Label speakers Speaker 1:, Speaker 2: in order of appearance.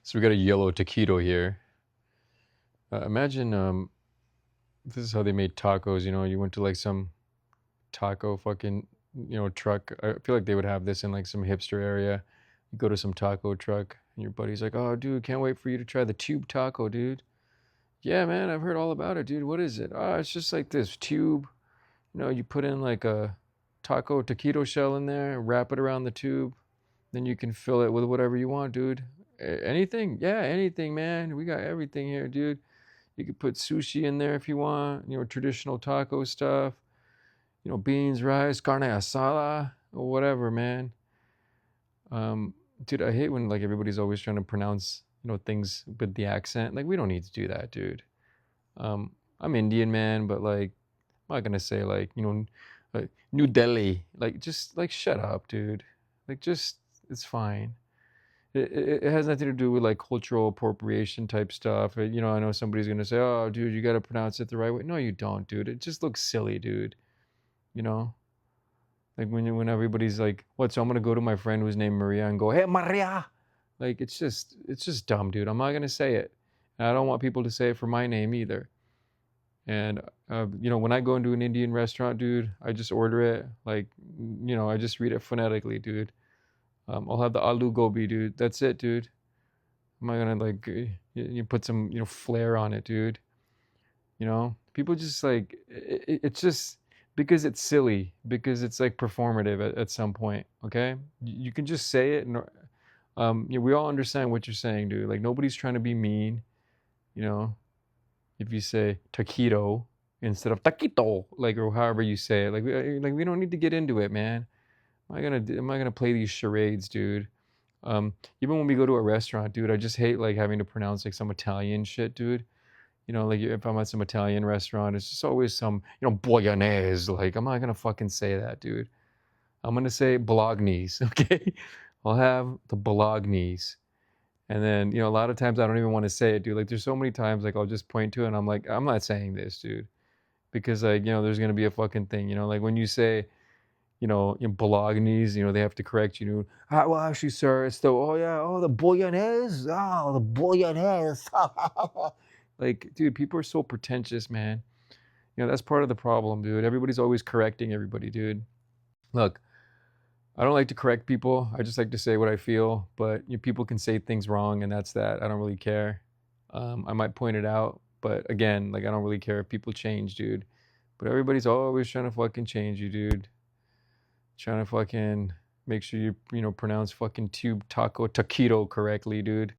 Speaker 1: So we got a yellow taquito here. Imagine this is how they made tacos. You went to like some taco fucking truck. I feel like they would have this in like some hipster area. You go to some taco truck and your buddy's like, "Oh, dude, can't wait for you to try the tube taco, dude." Yeah, man, I've heard all about it, dude. What is it? Oh, it's just like this tube. You put in like a taco taquito shell in there, wrap it around the tube, then you can fill it with whatever you want, dude. Anything, yeah, anything, man. We got everything here, dude. You could put sushi in there if you want, traditional taco stuff, beans, rice, carne asada, or whatever, man. Um, Dude, I hate when like everybody's always trying to pronounce, things with the accent. Like we don't need to do that, dude. I'm Indian, man, but like I'm not gonna say like, New Delhi. Like just like shut up, dude. Like just it's fine. It has nothing to do with like cultural appropriation type stuff. I know somebody's gonna say, "Oh, dude, you gotta pronounce it the right way." No, you don't, dude. It just looks silly, dude. You know, like when everybody's like, "What?" So I'm gonna go to my friend who's named Maria and go, "Hey, Maria!" Like it's just dumb, dude. I'm not gonna say it, and I don't want people to say it for my name either. And when I go into an Indian restaurant, dude, I just order it like, I just read it phonetically, dude. I'll have the aloo gobi, dude. That's it, dude. Am I gonna like you put some flair on it, dude? People just like it's just because it's silly, because it's like performative at some point. Okay, you can just say it, and we all understand what you're saying, dude. Like nobody's trying to be mean. You know, if you say taquito instead of taquito, like or however you say it, like we don't need to get into it, man. Am I gonna play these charades, dude? Even when we go to a restaurant, dude, I just hate like having to pronounce like some Italian shit, dude. Like if I'm at some Italian restaurant, it's just always some, bolognese. Like I'm not gonna fucking say that, dude. I'm gonna say bolognese, okay? I'll have the bolognese. And then, a lot of times I don't even want to say it, dude. Like there's so many times like I'll just point to it and I'm like, I'm not saying this, dude. Because like, there's gonna be a fucking thing, like when you say in Bolognese, they have to correct you. Well, actually, sir, it's the oh yeah, oh the bolognese, oh the bolognese. Like, dude, people are so pretentious, man. That's part of the problem, dude. Everybody's always correcting everybody, dude. Look, I don't like to correct people. I just like to say what I feel. But people can say things wrong, and that's that. I don't really care. I might point it out, but again, like I don't really care if people change, dude. But everybody's always trying to fucking change you, dude. Trying to fucking make sure you pronounce fucking tube taco taquito correctly, dude.